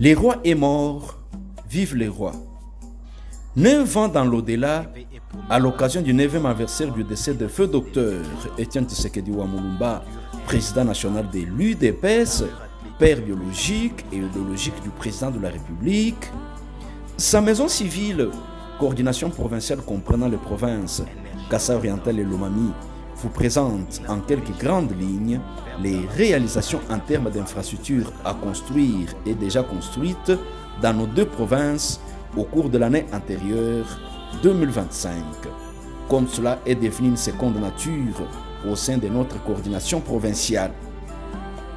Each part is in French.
Les rois est mort, vive les rois. 9 ans dans l'au-delà, à l'occasion du 9e anniversaire du décès de feu docteur Étienne Tshisekedi Wamulumba, président national de l'UDPS, père biologique et idéologique du président de la République, sa maison civile, coordination provinciale comprenant les provinces Kassaï oriental et Lomami, vous présente en quelques grandes lignes les réalisations en termes d'infrastructures à construire et déjà construites dans nos 2 provinces au cours de l'année antérieure 2025. Comme cela est devenu une seconde nature au sein de notre coordination provinciale.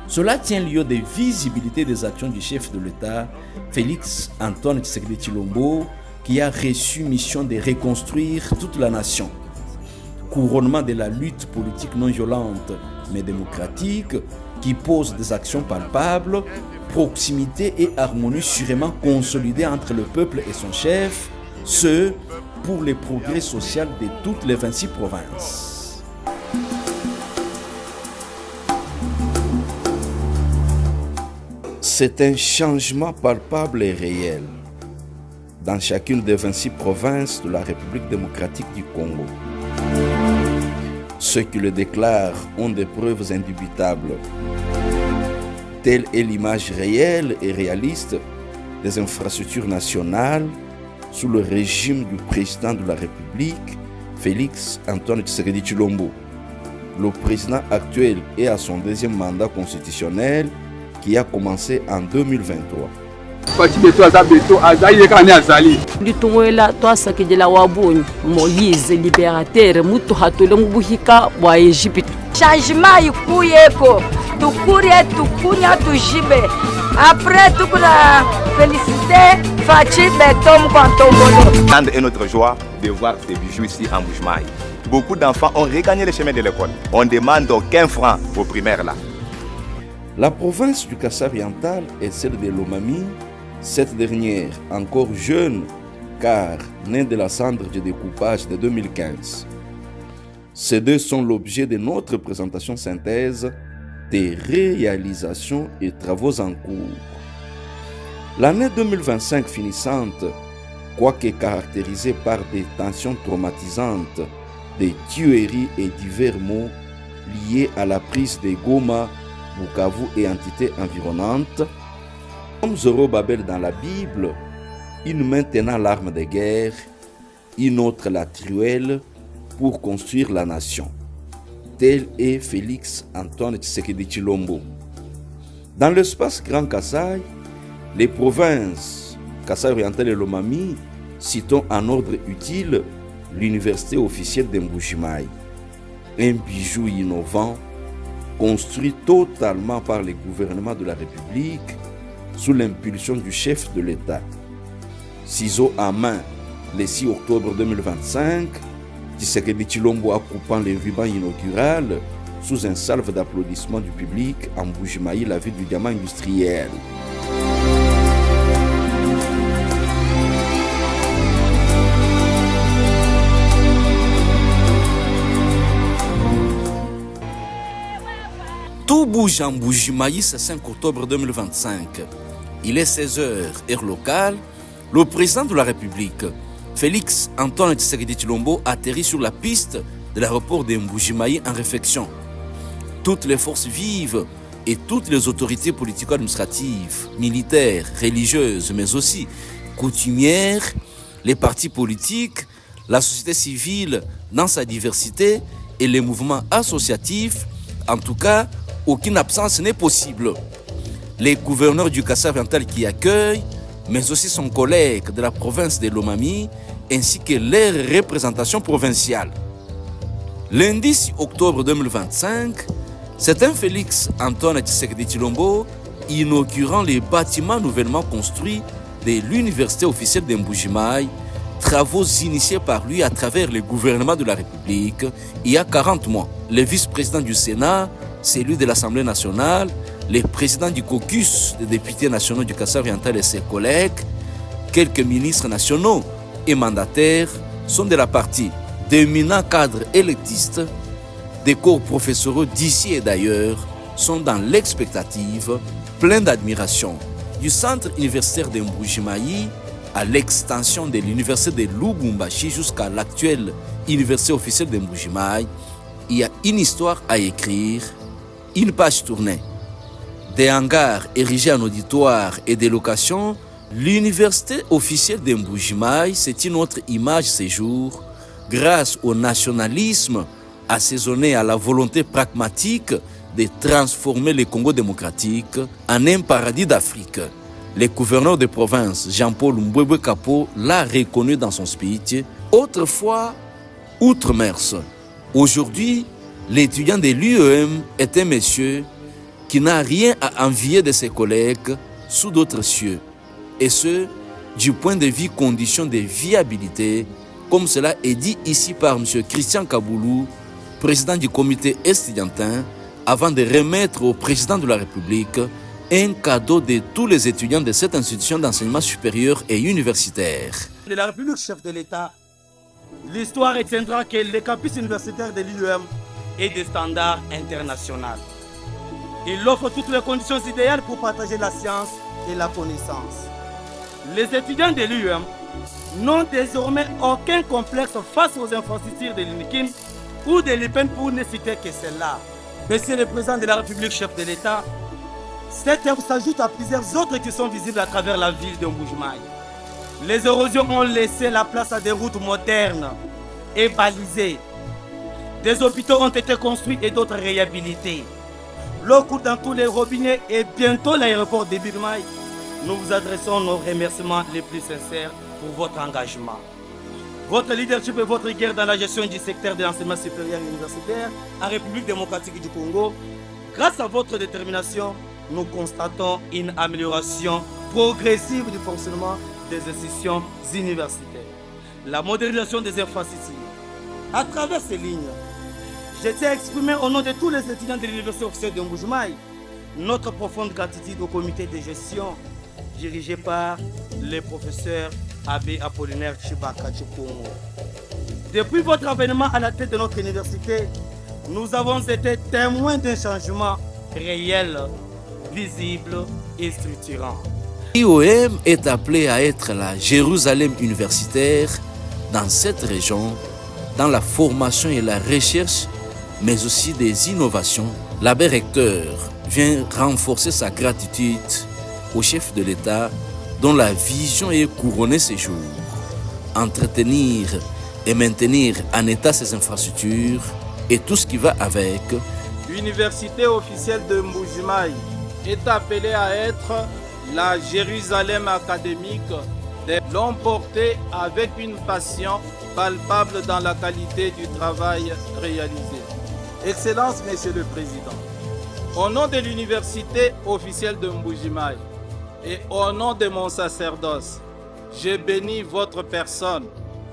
Cela tient lieu de visibilité des actions du chef de l'État, Félix Antoine Tshisekedi Tshilombo, qui a reçu mission de reconstruire toute la nation. Couronnement de la lutte politique non violente mais démocratique qui pose des actions palpables, proximité et harmonie sûrement consolidées entre le peuple et son chef, ce pour les progrès sociaux de toutes les 26 provinces. C'est un changement palpable et réel dans chacune des 26 provinces de la République démocratique du Congo. Ceux qui le déclarent ont des preuves indubitables. Telle est l'image réelle et réaliste des infrastructures nationales sous le régime du président de la République, Félix Antoine Tshisekedi Tshilombo. Le président actuel est à son 2e mandat constitutionnel qui a commencé en 2023. Litungwela twasakejela wabonyi Moïse libérateur mutu hatole mubuhika bwa Egypte. Changement ikuyeko tukurie tukunya tujibe après tukuna félicité Fachi Betom Kwantombolo. Grande est notre joie de voir ces bijoux ici en Mbuji-Mayi. Beaucoup d'enfants ont regagné le chemin de l'école. On demande aucun franc aux primaires là. La province du Kassaï oriental est celle de Lomami, cette dernière encore jeune car née de la cendre du découpage de 2015. Ces 2 sont l'objet de notre présentation synthèse des réalisations et travaux en cours. L'année 2025 finissante, quoique caractérisée par des tensions traumatisantes, des tueries et divers maux liés à la prise de Goma, Bukavu et entités environnantes, comme Zorobabel dans la Bible, une main tenant l'arme de guerre, une autre la truelle pour construire la nation. Tel est Félix Antoine Tshisekedi Tshilombo. Dans l'espace Grand Kassaï, les provinces Kassaï oriental et Lomami, citons en ordre utile l'université officielle de Mbuji-Mayi, un bijou innovant construit totalement par le gouvernement de la République sous l'impulsion du chef de l'État. Ciseaux à main, le 6 octobre 2025, Tshisekedi Tshilombo coupant le ruban inaugural sous un salve d'applaudissements du public en Mbuji-Mayi, la ville du diamant industriel. Tout bouge en Mbuji-Mayi ce 5 octobre 2025. Il est 16h, heure locale. Le président de la République, Félix Antoine Tshisekedi Tshilombo, atterrit sur la piste de l'aéroport de Mbuji-Mayi en réflexion. Toutes les forces vives et toutes les autorités politico-administratives, militaires, religieuses, mais aussi coutumières, les partis politiques, la société civile dans sa diversité et les mouvements associatifs, en tout cas, aucune absence n'est possible. Les gouverneurs du Kassaï oriental qui accueillent, mais aussi son collègue de la province de Lomami, ainsi que leurs représentations provinciales. Lundi 6 octobre 2025, c'est un Félix Antoine Tshisekedi Tshilombo inaugurant les bâtiments nouvellement construits de l'université officielle de Mbuji-Mayi, travaux initiés par lui à travers le gouvernement de la République il y a 40 mois. Le vice-président du Sénat, celui de l'Assemblée nationale, le président du caucus des députés nationaux du Kassaï oriental et ses collègues, quelques ministres nationaux et mandataires sont de la partie. D'éminents cadres électistes, des corps professoraux d'ici et d'ailleurs sont dans l'expectative, pleins d'admiration du centre universitaire de Mbuji-Mayi à l'extension de l'université de Lubumbashi jusqu'à l'actuelle université officielle de Mbuji-Mayi, il y a une histoire à écrire, une page tournée. Des hangars érigés en auditoire et des locations, l'université officielle de Mbuji-Mayi, c'est une autre image ces jours, grâce au nationalisme assaisonné à la volonté pragmatique de transformer le Congo démocratique en un paradis d'Afrique. Le gouverneur de province, Jean-Paul Mbwebwe Kapo, l'a reconnu dans son speech. Autrefois, outre-mer. Aujourd'hui, l'étudiant de l'UEM est un monsieur qui n'a rien à envier de ses collègues sous d'autres cieux. Et ce, du point de vue conditions de viabilité, comme cela est dit ici par M. Christian Kaboulou, président du comité estudiantin, avant de remettre au président de la République un cadeau de tous les étudiants de cette institution d'enseignement supérieur et universitaire. De la République, chef de l'État, l'histoire retiendra que le campus universitaire de l'UEM est de standard international. Il offre toutes les conditions idéales pour partager la science et la connaissance. Les étudiants de l'UEM n'ont désormais aucun complexe face aux infrastructures de l'UNIKIN ou de l'IPEN pour ne citer que celle-là. Monsieur le Président de la République, chef de l'État, cette œuvre s'ajoute à plusieurs autres qui sont visibles à travers la ville de Mbuji-Mayi. Les érosions ont laissé la place à des routes modernes et balisées. Des hôpitaux ont été construits et d'autres réhabilités. L'eau coule dans tous les robinets et bientôt l'aéroport de Mbuji-Mayi. Nous vous adressons nos remerciements les plus sincères pour votre engagement. Votre leadership et votre guerre dans la gestion du secteur de l'enseignement supérieur et universitaire en République démocratique du Congo. Grâce à votre détermination, nous constatons une amélioration progressive du fonctionnement des institutions universitaires. La modernisation des infrastructures. À travers ces lignes, je tiens à exprimer au nom de tous les étudiants de l'Université officielle de Mbuji-Mayi notre profonde gratitude au comité de gestion dirigé par le professeur Abbé Apollinaire Chibaka Chikongo. Depuis votre avènement à la tête de notre université, nous avons été témoins d'un changement réel, visible et structurant. L'IOM est appelé à être la Jérusalem universitaire dans cette région, dans la formation et la recherche, mais aussi des innovations. L'abbé recteur vient renforcer sa gratitude au chef de l'État dont la vision est couronnée ces jours. Entretenir et maintenir en état ces infrastructures et tout ce qui va avec. L'université officielle de Mbuji-Mayi est appelée à être la Jérusalem académique des longs portés avec une passion palpable dans la qualité du travail réalisé. Excellence, Monsieur le Président, au nom de l'université officielle de Mbuji-Mayi et au nom de mon sacerdoce, je bénis votre personne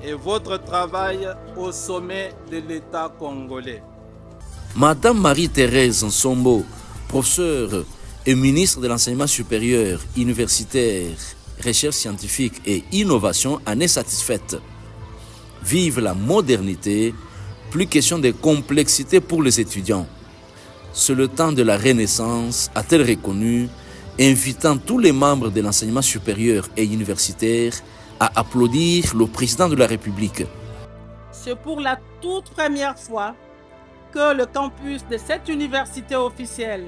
et votre travail au sommet de l'État congolais. Madame Marie-Thérèse Nsombo, professeure et ministre de l'Enseignement supérieur, universitaire, recherche scientifique et innovation, en est satisfaite. Vive la modernité, plus question de complexité pour les étudiants. C'est le temps de la Renaissance, a-t-elle reconnu, invitant tous les membres de l'enseignement supérieur et universitaire à applaudir le président de la République. C'est pour la toute première fois que le campus de cette université officielle,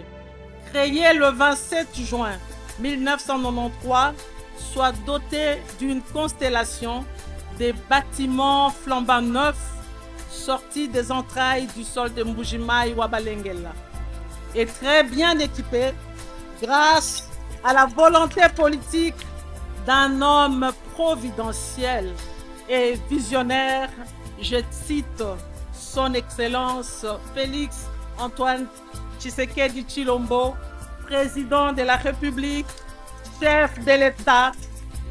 créé le 27 juin 1993, soit doté d'une constellation des bâtiments flambant neufs sortis des entrailles du sol de Mbuji-Mayi Wabalengela et très bien équipé grâce à la volonté politique d'un homme providentiel et visionnaire, je cite son Excellence Félix Antoine Tshisekedi Tshilombo, président de la République, chef de l'État,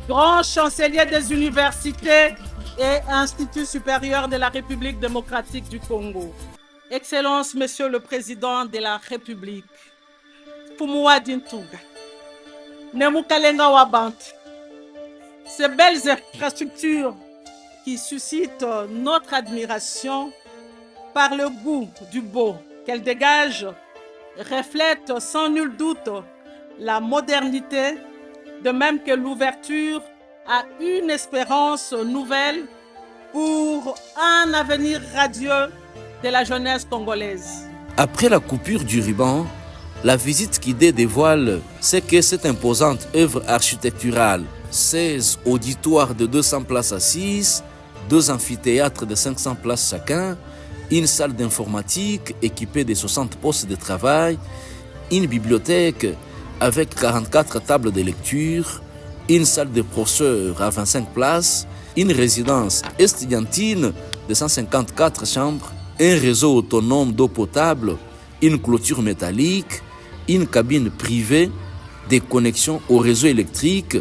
grand chancelier des universités et Institut supérieur de la République démocratique du Congo. Excellence, Monsieur le Président de la République, Pumuwa Dintuga, Nemukalenga Wabanti, ces belles infrastructures qui suscitent notre admiration par le goût du beau qu'elles dégagent reflètent sans nul doute la modernité de même que l'ouverture à une espérance nouvelle pour un avenir radieux de la jeunesse congolaise. Après la coupure du ruban, la visite guidée dévoile ce que cette imposante œuvre architecturale, 16 auditoires de 200 places assises, 2 amphithéâtres de 500 places chacun, une salle d'informatique équipée de 60 postes de travail, une bibliothèque avec 44 tables de lecture, une salle de professeurs à 25 places, une résidence estudiantine de 154 chambres, un réseau autonome d'eau potable, une clôture métallique, une cabine privée, des connexions au réseau électrique.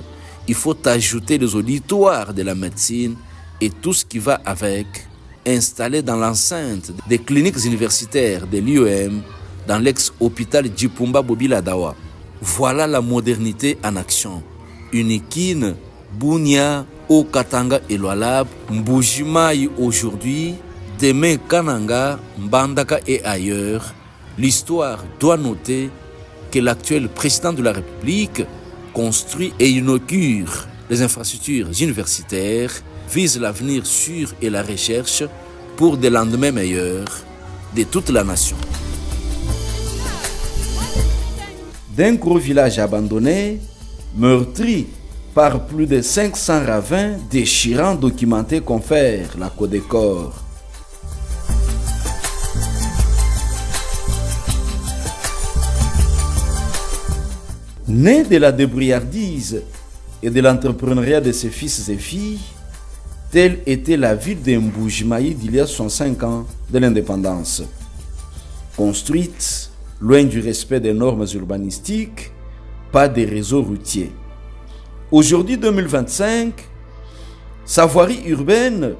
Il faut ajouter les auditoires de la médecine et tout ce qui va avec, installé dans l'enceinte des cliniques universitaires de l'IOM, dans l'ex-hôpital Djipumba Bobila Dawa. Voilà la modernité en action. Unikine, Bunia, Okatanga et Lualab, Mbujimayi aujourd'hui, demain Kananga, Mbandaka et ailleurs. L'histoire doit noter que l'actuel président de la République construit et inaugure les infrastructures universitaires, vise l'avenir sûr et la recherche pour des lendemains meilleurs de toute la nation. D'un gros village abandonné, meurtri par plus de 500 ravins déchirants documentés confère la Codecor. Né de la débrouillardise et de l'entrepreneuriat de ses fils et filles, telle était la ville de Mbujimayi d'il y a 65 ans de l'indépendance. Construite loin du respect des normes urbanistiques, pas de réseaux routiers. Aujourd'hui, 2025, sa voirie urbaine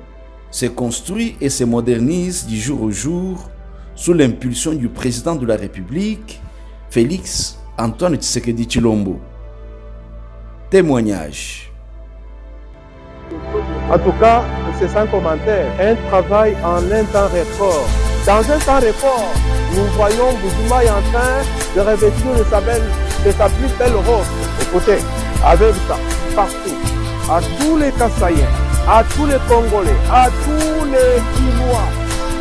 se construit et se modernise du jour au jour sous l'impulsion du président de la République, Félix Antoine Tshisekedi Tshilombo. Témoignage. En tout cas, c'est sans commentaire. Un travail en un temps record. Dans un temps record, nous voyons Mbujimayi en train de revêtir de sa plus belle robe. Écoutez, avec ça, partout, à tous les Kassaïens, à tous les Congolais, à tous les Chinois,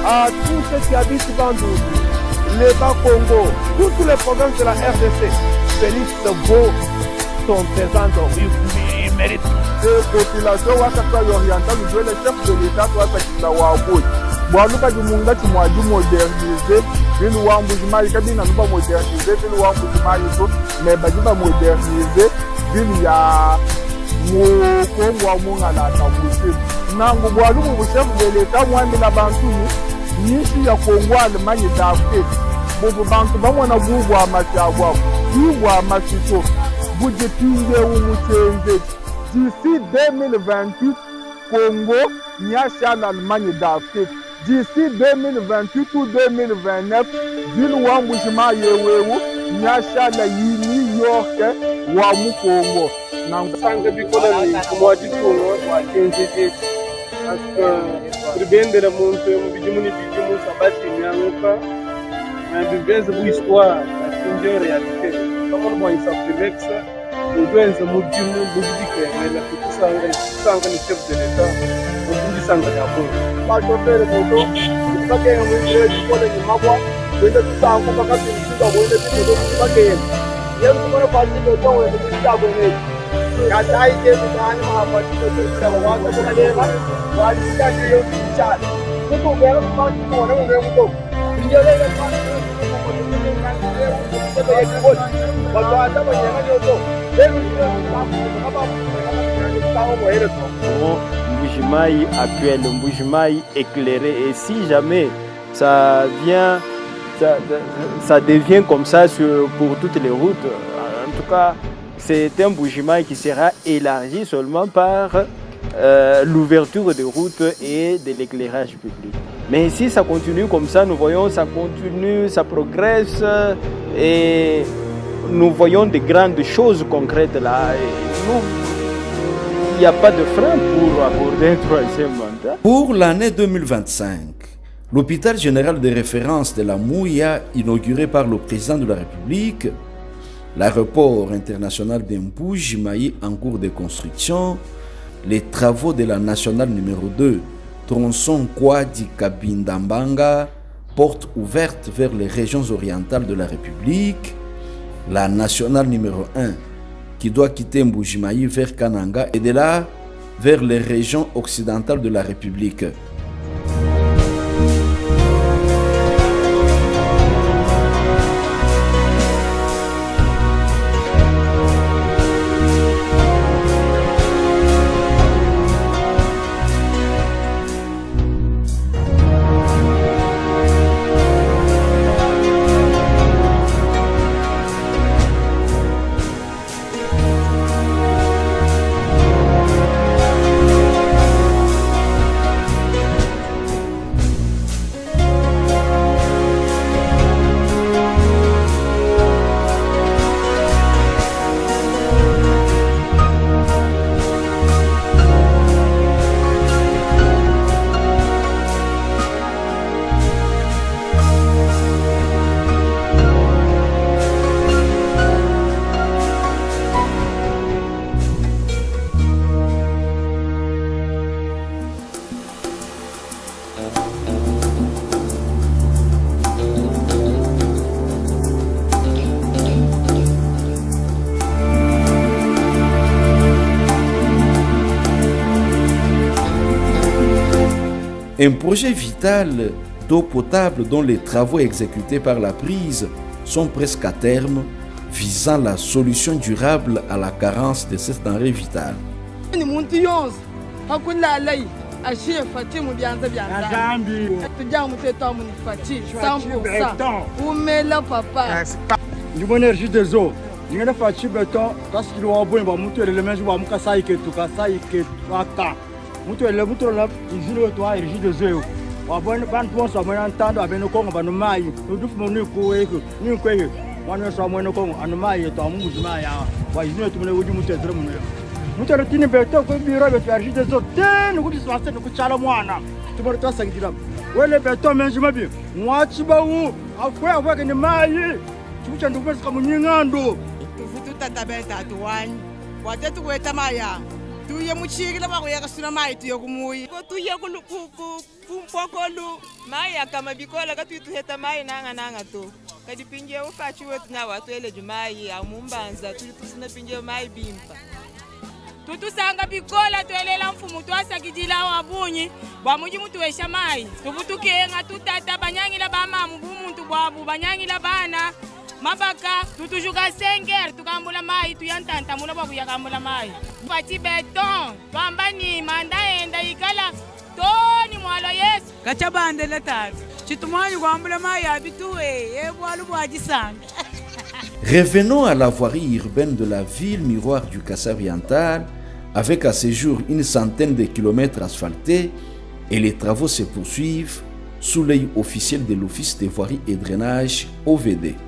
à tous ceux qui habitent Bandouzi, les Bas-Congo, toutes les provinces de la RDC, Félix Beau sont présents il mérite. Les populations orientales, le chef de l'État doit Wabouy. Boaluka du Munga, tu m'as dit moderniser, ville où Mbujimayi, Kabina nous va moderniser, ville où Mbujimayi, mais Badiba moderniser, ville ya Moukongo Mungala, Nango Boaluka, le chef de l'État, moi, la Bantouni, Nishi ya Congo, Allemagne d'Afrique. Bobo Bantu, Bamwana Bougwa Matiagwa, Bougwa Matito, Boudjepinge ou Mouchenze. D'ici 2028, Congo, Niacha l'Allemagne d'Afrique. D'ici 2028 ou 2029, ville où Mbujimayi Yewewu, Niacha la New York, Wamu Congo. Sanga Bicola, moi du Congo, ou à 15 parce que le bien de la montée, Mubijimuni Bijimu, Sabati, Nyamuka, mais bien de l'histoire, c'est une réalité. Comment moi il s'appelle ça? Nous devons nous dire, nous dire que la petite sang le chef de l'État, nous dit sang de la peau. Pas de faire le photo, pas qu'il y ait un milieu du pôle de Magua, de le sang, on va pas se dire qu'on est des photos, pas qu'il y ait. Il y a une bonne partie de temps où il y a des petits abonnés. Quand il y a des animaux à partir de ce que l'on va faire, on va dire qu'il y a une chat. Nous pouvons faire un peu de temps, on va faire un peu. Il y a des gens qui Mbujimayi actuel, Mbujimayi éclairé, et si jamais ça devient comme ça pour toutes les routes, en tout cas c'est un Mbujimayi qui sera élargi seulement par l'ouverture des routes et de l'éclairage public. Mais si ça continue comme ça, nous voyons ça continue, ça progresse et nous voyons de grandes choses concrètes là. Il n'y a pas de frein pour accorder un troisième mandat. Pour l'année 2025, l'hôpital général de référence de la Mouya, inauguré par le président de la République, l'aéroport international d'Mbujimai en cours de construction, les travaux de la nationale numéro 2, tronçon Kwadi Kabindambanga, porte ouverte vers les régions orientales de la République, la nationale numéro 1, qui doit quitter Mbujimai vers Kananga et de là vers les régions occidentales de la République. Un projet vital d'eau potable dont les travaux exécutés par la prise sont presque à terme, visant la solution durable à la carence de cette denrée vitale. Mutu la izilo to energie de zeo wa bon ban pon so mo ntando abeno ko ngaba no mai udufu mo ni ko e wana so mo no ko anu mai to amu Mbujimai ya wa izilo to mo wudi mutu ezre mo mutu rotini beto ko biro beto energie de zeo ten ko diswase ko chala mwana to mo to sangidira wele beto Mbujimai bi mwachi ba u afwa ke ni mai chucha ndu pesa kama nyingando tufutu tata beta tuwani watetu kweta maya tuye muchikile bakuya suna mai tuye kumuyi ko tuye kumpokolu mai akama bikola katuyituheta mai nanga to kadipinje ufachi wetu na watu eleju mai amumbanza tulitusina pinje mai bimpa tutusanga bikola tuelela mfumu twasakidila wabunyi bwamuji mutu wesha mai tubutukenga tutata banyangila bamamu bumuntu bwabu banyangila bana mabaka tutujuka senger tukambula mai tuyantanta mula babu yakambula mai fati beton twambani manda enda ikala toni mwalo Yesu kachabande letatu chitumani kwambula mai abituwe ebwalu bwajisanga. Revenons à la voirie urbaine de la ville miroir du Kassai oriental avec à ce jour une centaine de kilomètres asphaltés et les travaux se poursuivent sous l'œil officiel de l'Office des voiries et drainage OVD.